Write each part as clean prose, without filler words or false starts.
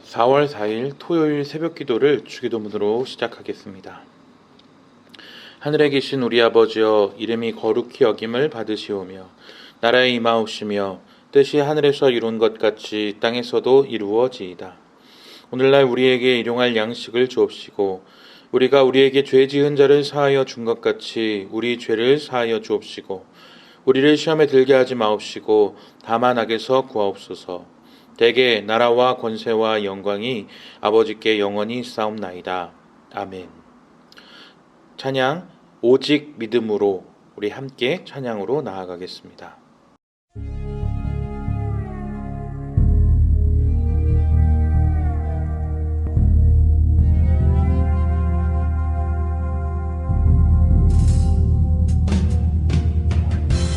4월 4일 토요일 새벽 기도를 주기도문으로 시작하겠습니다. 하늘에 계신 우리 아버지여, 이름이 거룩히 여김을 받으시오며 나라에 임하옵시며 뜻이 하늘에서 이룬 것 같이 땅에서도 이루어지이다. 오늘날 우리에게 일용할 양식을 주옵시고 우리가 우리에게 죄 지은 자를 사하여 준 것 같이 우리 죄를 사하여 주옵시고 우리를 시험에 들게 하지 마옵시고 다만 악에서 구하옵소서. 대개 나라와 권세와 영광이 아버지께 영원히 싸움나이다. 아멘. 찬양 오직 믿음으로, 우리 함께 찬양으로 나아가겠습니다.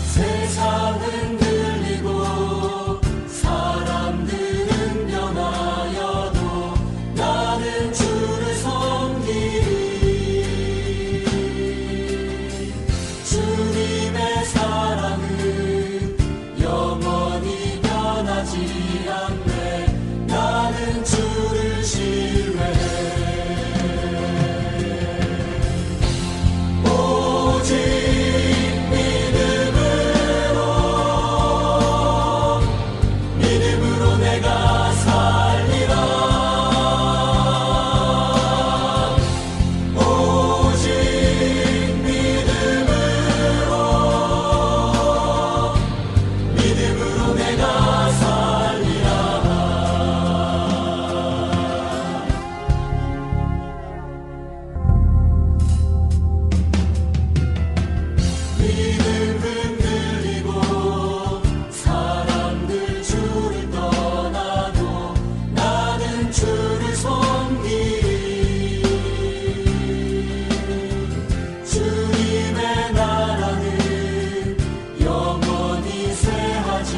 세상은 들리고 사람들은 변하여도 나는 주를 섬기리. 주님의 사랑은 영원히 변하지 않네. 나는 주를 신뢰해. 오직 내가 살리라. 오직 믿음으로 내가 살리라. 믿음 흔들리고 사람들 주를 떠나도 나는 주를 섬기리. 주님의 나라는 영원히 쇠하지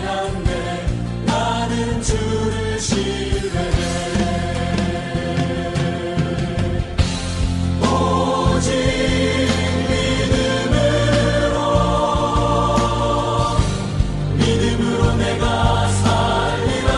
않네. 나는 주를 신뢰해. 오직 믿음으로 내가 살리라.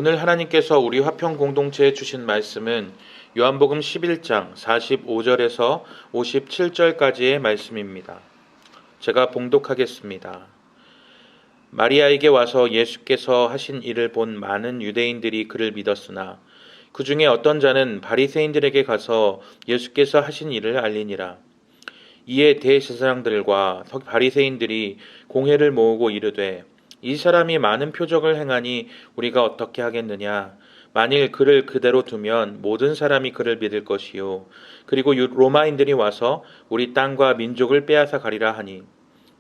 오늘 하나님께서 우리 화평 공동체에 주신 말씀은 요한복음 11장 45절에서 57절까지의 말씀입니다. 제가 봉독하겠습니다. 마리아에게 와서 예수께서 하신 일을 본 많은 유대인들이 그를 믿었으나 그 중에 어떤 자는 바리새인들에게 가서 예수께서 하신 일을 알리니라. 이에 대제사장들과 바리새인들이 공회를 모으고 이르되 이 사람이 많은 표적을 행하니 우리가 어떻게 하겠느냐. 만일 그를 그대로 두면 모든 사람이 그를 믿을 것이요 그리고 로마인들이 와서 우리 땅과 민족을 빼앗아 가리라 하니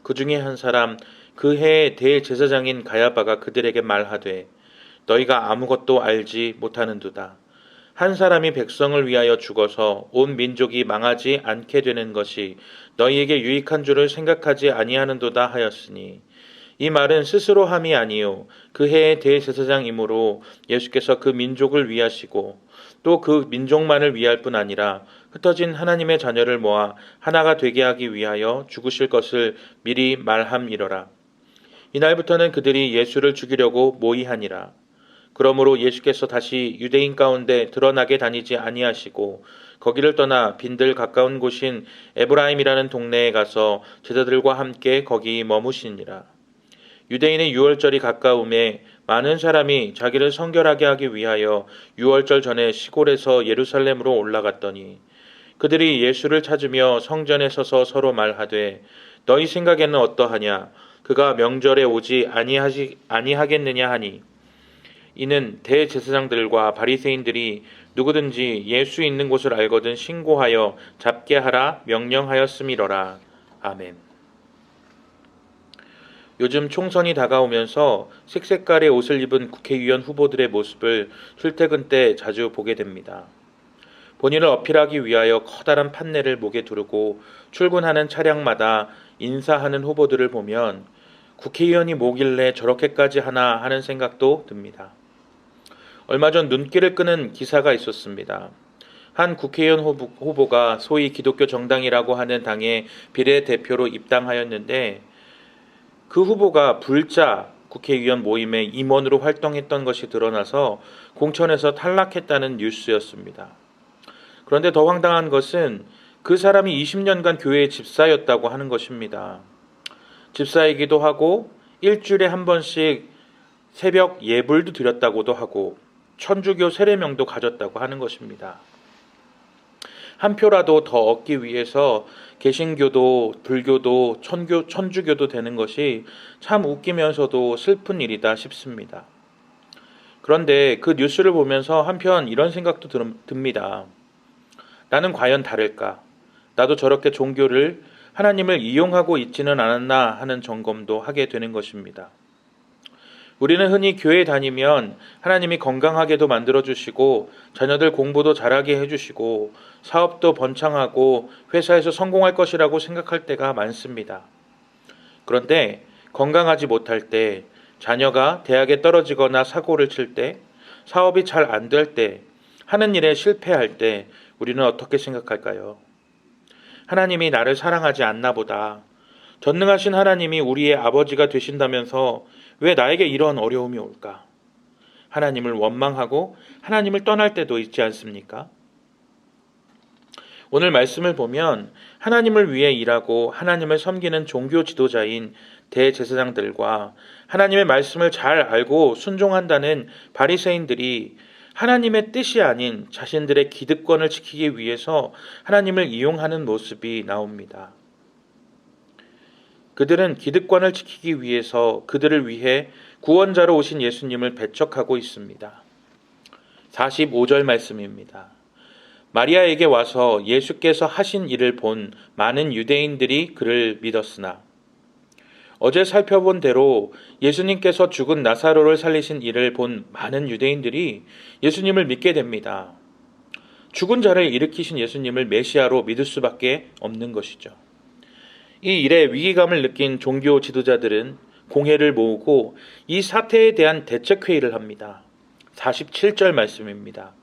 그 중에 한 사람 그 해의 대제사장인 가야바가 그들에게 말하되 너희가 아무것도 알지 못하는도다. 한 사람이 백성을 위하여 죽어서 온 민족이 망하지 않게 되는 것이 너희에게 유익한 줄을 생각하지 아니하는도다 하였으니 이 말은 스스로 함이 아니요 그 해의 대제사장이므로 예수께서 그 민족을 위하시고 또 그 민족만을 위할 뿐 아니라 흩어진 하나님의 자녀를 모아 하나가 되게 하기 위하여 죽으실 것을 미리 말함이러라. 이날부터는 그들이 예수를 죽이려고 모의하니라. 그러므로 예수께서 다시 유대인 가운데 드러나게 다니지 아니하시고 거기를 떠나 빈들 가까운 곳인 에브라임이라는 동네에 가서 제자들과 함께 거기 머무시니라. 유대인의 유월절이 가까움에 많은 사람이 자기를 성결하게 하기 위하여 유월절 전에 시골에서 예루살렘으로 올라갔더니 그들이 예수를 찾으며 성전에 서서 서로 말하되 너희 생각에는 어떠하냐 그가 명절에 오지 아니하겠느냐 하니 이는 대제사장들과 바리새인들이 누구든지 예수 있는 곳을 알거든 신고하여 잡게 하라 명령하였음이러라. 아멘. 요즘 총선이 다가오면서 색색깔의 옷을 입은 국회의원 후보들의 모습을 출퇴근 때 자주 보게 됩니다. 본인을 어필하기 위하여 커다란 판넬을 목에 두르고 출근하는 차량마다 인사하는 후보들을 보면 국회의원이 뭐길래 저렇게까지 하나 하는 생각도 듭니다. 얼마 전 눈길을 끄는 기사가 있었습니다. 한 국회의원 후보가 소위 기독교 정당이라고 하는 당의 비례대표로 입당하였는데 그 후보가 불자 국회의원 모임의 임원으로 활동했던 것이 드러나서 공천에서 탈락했다는 뉴스였습니다. 그런데 더 황당한 것은 그 사람이 20년간 교회의 집사였다고 하는 것입니다. 집사이기도 하고 일주일에 한 번씩 새벽 예불도 드렸다고도 하고 천주교 세례명도 가졌다고 하는 것입니다. 한 표라도 더 얻기 위해서 개신교도 불교도 천주교도 되는 것이 참 웃기면서도 슬픈 일이다 싶습니다. 그런데 그 뉴스를 보면서 한편 이런 생각도 듭니다. 나는 과연 다를까? 나도 저렇게 종교를 하나님을 이용하고 있지는 않았나 하는 점검도 하게 되는 것입니다. 우리는 흔히 교회 다니면 하나님이 건강하게도 만들어주시고 자녀들 공부도 잘하게 해주시고 사업도 번창하고 회사에서 성공할 것이라고 생각할 때가 많습니다. 그런데 건강하지 못할 때, 자녀가 대학에 떨어지거나 사고를 칠 때, 사업이 잘 안 될 때, 하는 일에 실패할 때 우리는 어떻게 생각할까요? 하나님이 나를 사랑하지 않나 보다. 전능하신 하나님이 우리의 아버지가 되신다면서 왜 나에게 이런 어려움이 올까? 하나님을 원망하고 하나님을 떠날 때도 있지 않습니까? 오늘 말씀을 보면 하나님을 위해 일하고 하나님을 섬기는 종교 지도자인 대제사장들과 하나님의 말씀을 잘 알고 순종한다는 바리새인들이 하나님의 뜻이 아닌 자신들의 기득권을 지키기 위해서 하나님을 이용하는 모습이 나옵니다. 그들은 기득권을 지키기 위해서 그들을 위해 구원자로 오신 예수님을 배척하고 있습니다. 45절 말씀입니다. 마리아에게 와서 예수께서 하신 일을 본 많은 유대인들이 그를 믿었으나 어제 살펴본 대로 예수님께서 죽은 나사로를 살리신 일을 본 많은 유대인들이 예수님을 믿게 됩니다. 죽은 자를 일으키신 예수님을 메시아로 믿을 수밖에 없는 것이죠. 이 일에 위기감을 느낀 종교 지도자들은 공회를 모으고 이 사태에 대한 대책회의를 합니다. 47절 말씀입니다.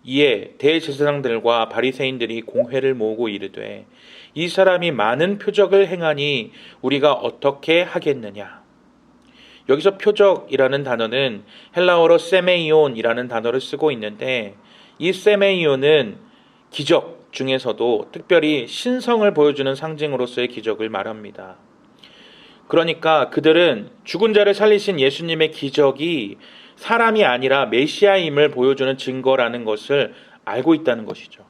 이에 대제사장들과 바리새인들이 공회를 모으고 이르되 이 사람이 많은 표적을 행하니 우리가 어떻게 하겠느냐. 여기서 표적이라는 단어는 헬라어로 세메이온이라는 단어를 쓰고 있는데, 이 세메이온은 기적 중에서도 특별히 신성을 보여주는 상징으로서의 기적을 말합니다. 그러니까 그들은 죽은 자를 살리신 예수님의 기적이 사람이 아니라 메시아임을 보여주는 증거라는 것을 알고 있다는 것이죠.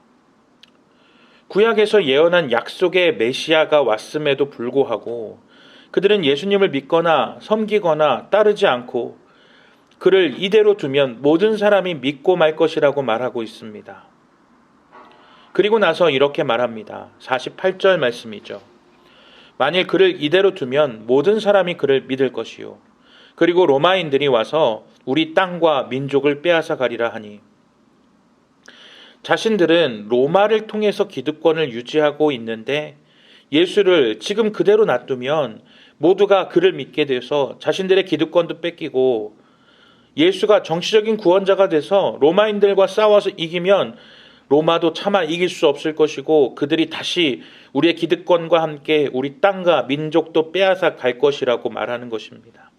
구약에서 예언한 약속의 메시아가 왔음에도 불구하고 그들은 예수님을 믿거나 섬기거나 따르지 않고 그를 이대로 두면 모든 사람이 믿고 말 것이라고 말하고 있습니다. 그리고 나서 이렇게 말합니다. 48절 말씀이죠. 만일 그를 이대로 두면 모든 사람이 그를 믿을 것이요. 그리고 로마인들이 와서 우리 땅과 민족을 빼앗아 가리라 하니, 자신들은 로마를 통해서 기득권을 유지하고 있는데 예수를 지금 그대로 놔두면 모두가 그를 믿게 돼서 자신들의 기득권도 뺏기고, 예수가 정치적인 구원자가 돼서 로마인들과 싸워서 이기면 로마도 차마 이길 수 없을 것이고 그들이 다시 우리의 기득권과 함께 우리 땅과 민족도 빼앗아 갈 것이라고 말하는 것입니다.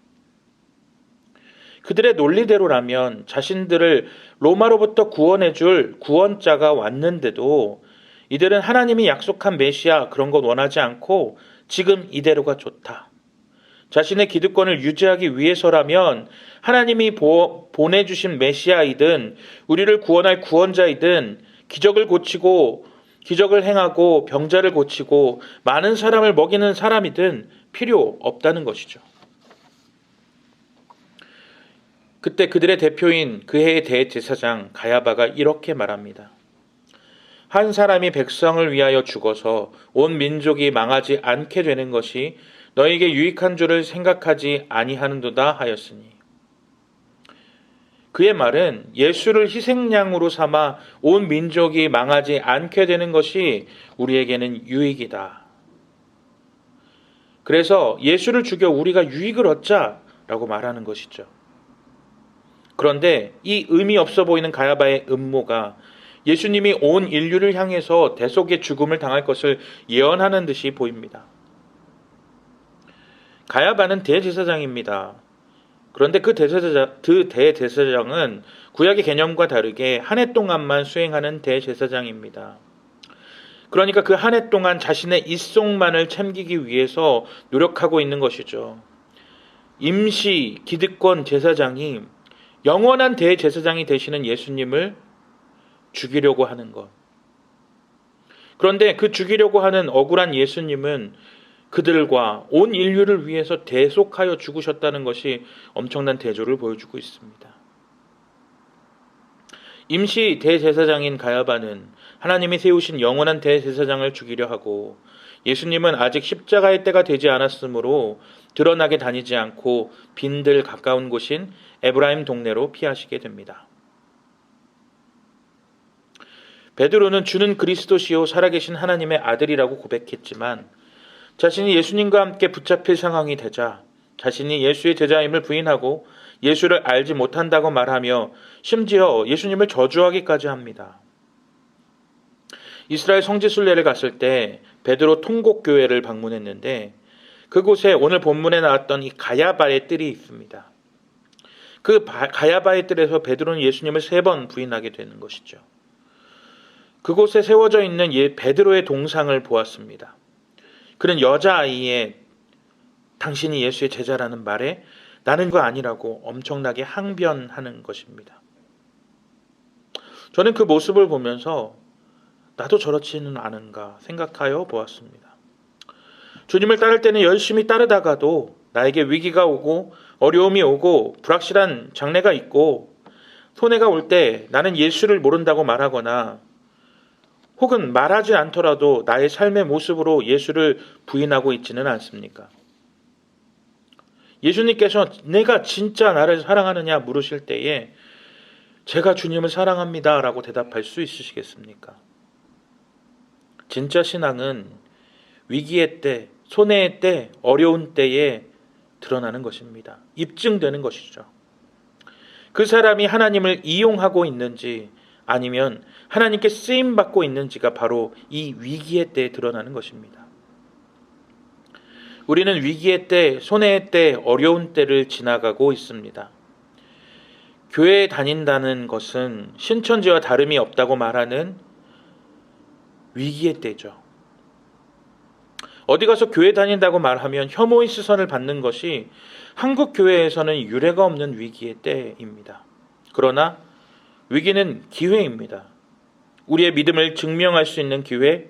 그들의 논리대로라면 자신들을 로마로부터 구원해 줄 구원자가 왔는데도 이들은 하나님이 약속한 메시아 그런 것 원하지 않고 지금 이대로가 좋다. 자신의 기득권을 유지하기 위해서라면 하나님이 보내주신 메시아이든 우리를 구원할 구원자이든 기적을 고치고 기적을 행하고 병자를 고치고 많은 사람을 먹이는 사람이든 필요 없다는 것이죠. 그때 그들의 대표인 그 해의 대제사장 가야바가 이렇게 말합니다. 한 사람이 백성을 위하여 죽어서 온 민족이 망하지 않게 되는 것이 너에게 유익한 줄을 생각하지 아니하는도다 하였으니, 그의 말은 예수를 희생양으로 삼아 온 민족이 망하지 않게 되는 것이 우리에게는 유익이다. 그래서 예수를 죽여 우리가 유익을 얻자라고 말하는 것이죠. 그런데 이 의미 없어 보이는 가야바의 음모가 예수님이 온 인류를 향해서 대속의 죽음을 당할 것을 예언하는 듯이 보입니다. 가야바는 대제사장입니다. 그런데 그 대제사장은 구약의 개념과 다르게 한 해 동안만 수행하는 대제사장입니다. 그러니까 그 한 해 동안 자신의 입속만을 챙기기 위해서 노력하고 있는 것이죠. 임시 기득권 제사장이 영원한 대제사장이 되시는 예수님을 죽이려고 하는 것. 그런데 그 죽이려고 하는 억울한 예수님은 그들과 온 인류를 위해서 대속하여 죽으셨다는 것이 엄청난 대조를 보여주고 있습니다. 임시 대제사장인 가야바는 하나님이 세우신 영원한 대제사장을 죽이려 하고, 예수님은 아직 십자가의 때가 되지 않았으므로 드러나게 다니지 않고 빈들 가까운 곳인 에브라임 동네로 피하시게 됩니다. 베드로는 주는 그리스도시요 살아계신 하나님의 아들이라고 고백했지만 자신이 예수님과 함께 붙잡힐 상황이 되자 자신이 예수의 제자임을 부인하고 예수를 알지 못한다고 말하며 심지어 예수님을 저주하기까지 합니다. 이스라엘 성지순례를 갔을 때 베드로 통곡교회를 방문했는데 그곳에 오늘 본문에 나왔던 이 가야바의 뜰이 있습니다. 그 가야바의 뜰에서 베드로는 예수님을 3번 부인하게 되는 것이죠. 그곳에 세워져 있는 베드로의 동상을 보았습니다. 그는 여자아이의 당신이 예수의 제자라는 말에 나는 그거 아니라고 엄청나게 항변하는 것입니다. 저는 그 모습을 보면서 나도 저렇지는 않은가 생각하여 보았습니다. 주님을 따를 때는 열심히 따르다가도 나에게 위기가 오고 어려움이 오고 불확실한 장래가 있고 손해가 올 때 나는 예수를 모른다고 말하거나 혹은 말하지 않더라도 나의 삶의 모습으로 예수를 부인하고 있지는 않습니까? 예수님께서 내가 진짜 나를 사랑하느냐 물으실 때에 제가 주님을 사랑합니다 라고 대답할 수 있으시겠습니까? 진짜 신앙은 위기의 때, 손해의 때, 어려운 때에 드러나는 것입니다. 입증되는 것이죠. 그 사람이 하나님을 이용하고 있는지 아니면 하나님께 쓰임받고 있는지가 바로 이 위기의 때에 드러나는 것입니다. 우리는 위기의 때, 손해의 때, 어려운 때를 지나가고 있습니다. 교회에 다닌다는 것은 신천지와 다름이 없다고 말하는 위기의 때죠. 어디 가서 교회 다닌다고 말하면 혐오의 시선을 받는 것이 한국 교회에서는 유례가 없는 위기의 때입니다. 그러나 위기는 기회입니다. 우리의 믿음을 증명할 수 있는 기회,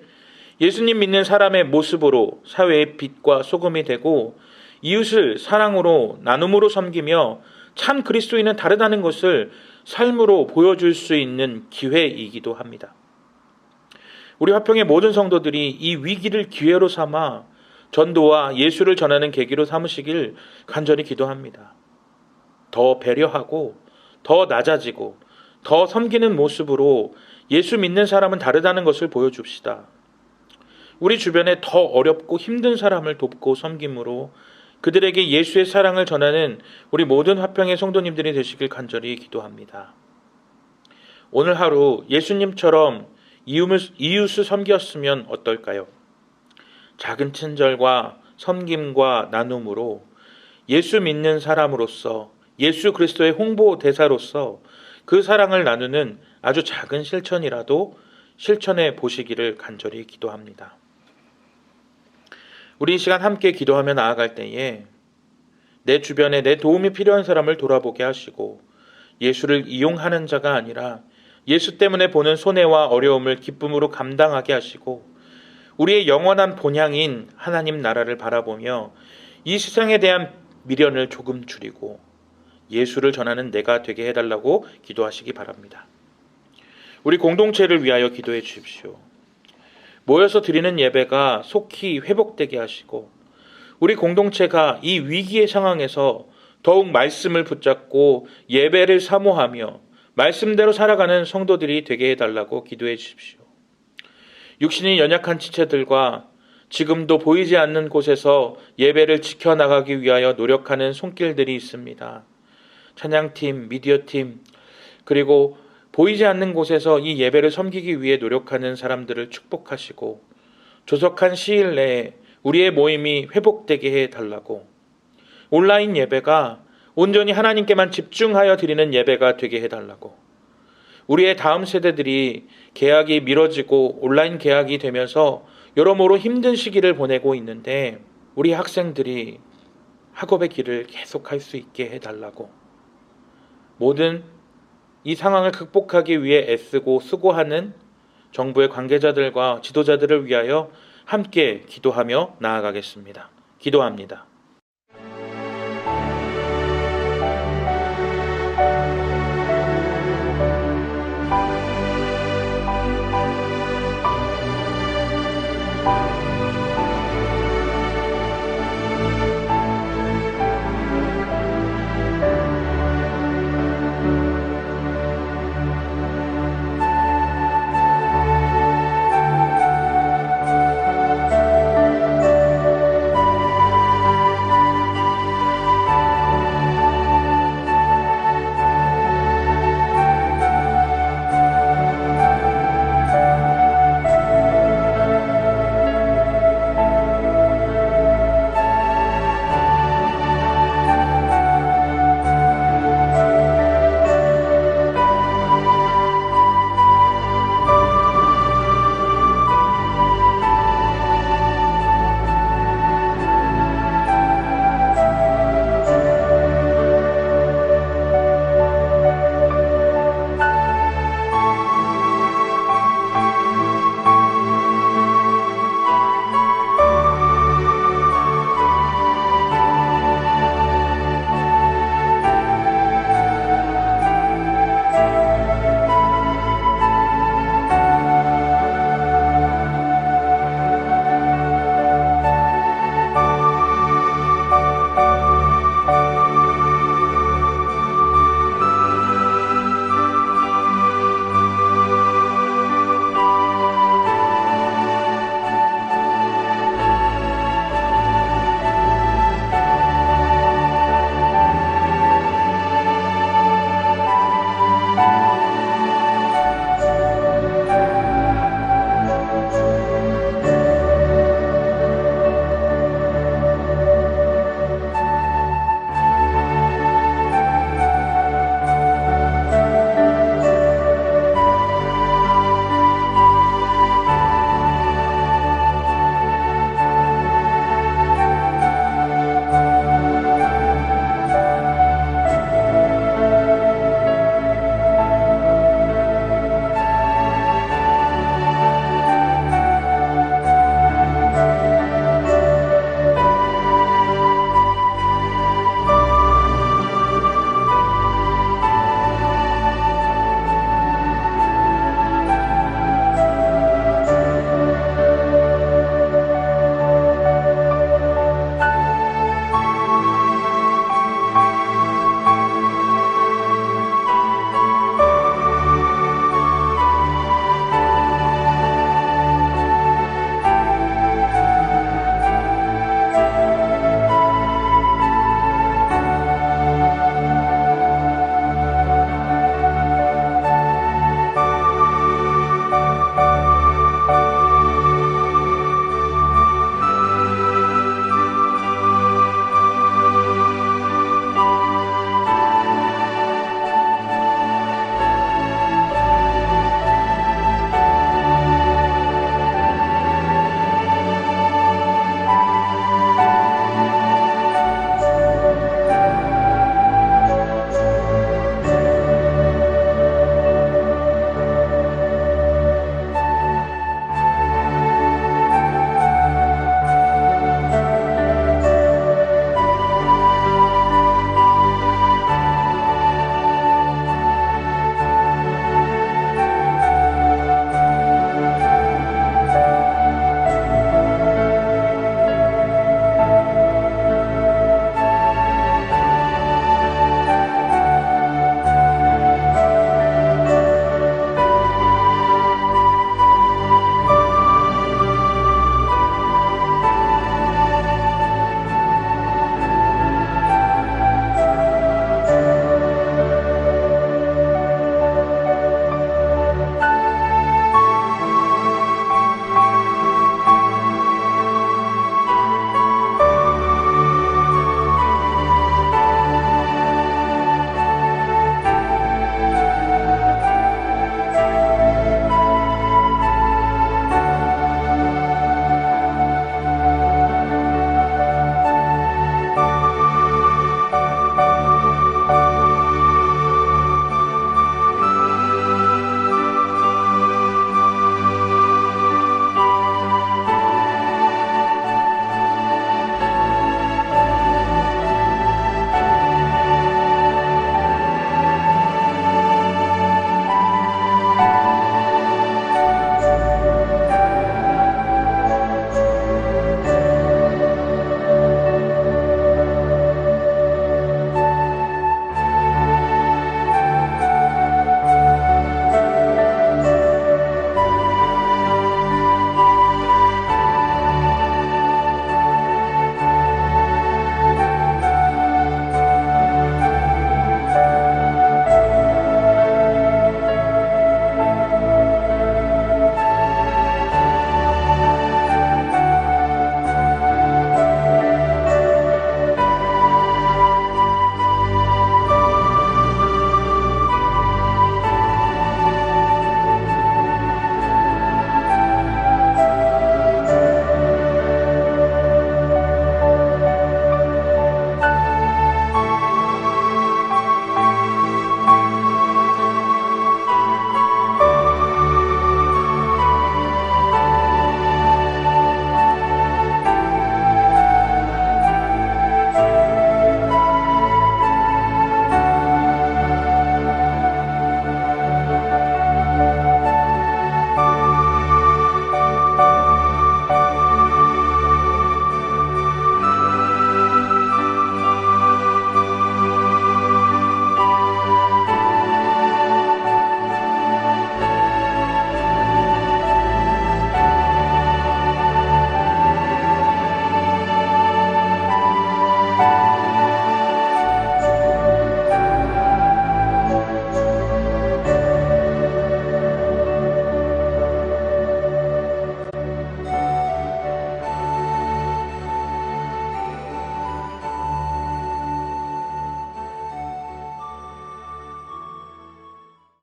예수님 믿는 사람의 모습으로 사회의 빛과 소금이 되고 이웃을 사랑으로 나눔으로 섬기며 참 그리스도인은 다르다는 것을 삶으로 보여줄 수 있는 기회이기도 합니다. 우리 화평의 모든 성도들이 이 위기를 기회로 삼아 전도와 예수를 전하는 계기로 삼으시길 간절히 기도합니다. 더 배려하고 더 낮아지고 더 섬기는 모습으로 예수 믿는 사람은 다르다는 것을 보여줍시다. 우리 주변에 더 어렵고 힘든 사람을 돕고 섬김으로 그들에게 예수의 사랑을 전하는 우리 모든 화평의 성도님들이 되시길 간절히 기도합니다. 오늘 하루 예수님처럼 이웃을 섬겼으면 어떨까요? 작은 친절과 섬김과 나눔으로 예수 믿는 사람으로서 예수 그리스도의 홍보 대사로서 그 사랑을 나누는 아주 작은 실천이라도 실천해 보시기를 간절히 기도합니다. 우리 이 시간 함께 기도하며 나아갈 때에 내 주변에 내 도움이 필요한 사람을 돌아보게 하시고 예수를 이용하는 자가 아니라 예수 때문에 보는 손해와 어려움을 기쁨으로 감당하게 하시고 우리의 영원한 본향인 하나님 나라를 바라보며 이 세상에 대한 미련을 조금 줄이고 예수를 전하는 내가 되게 해달라고 기도하시기 바랍니다. 우리 공동체를 위하여 기도해 주십시오. 모여서 드리는 예배가 속히 회복되게 하시고 우리 공동체가 이 위기의 상황에서 더욱 말씀을 붙잡고 예배를 사모하며 말씀대로 살아가는 성도들이 되게 해달라고 기도해 주십시오. 육신이 연약한 지체들과 지금도 보이지 않는 곳에서 예배를 지켜나가기 위하여 노력하는 손길들이 있습니다. 찬양팀, 미디어팀, 그리고 보이지 않는 곳에서 이 예배를 섬기기 위해 노력하는 사람들을 축복하시고 조속한 시일 내에 우리의 모임이 회복되게 해달라고 온라인 예배가 온전히 하나님께만 집중하여 드리는 예배가 되게 해달라고 우리의 다음 세대들이 개학이 미뤄지고 온라인 개학이 되면서 여러모로 힘든 시기를 보내고 있는데 우리 학생들이 학업의 길을 계속할 수 있게 해달라고 모든 이 상황을 극복하기 위해 애쓰고 수고하는 정부의 관계자들과 지도자들을 위하여 함께 기도하며 나아가겠습니다. 기도합니다.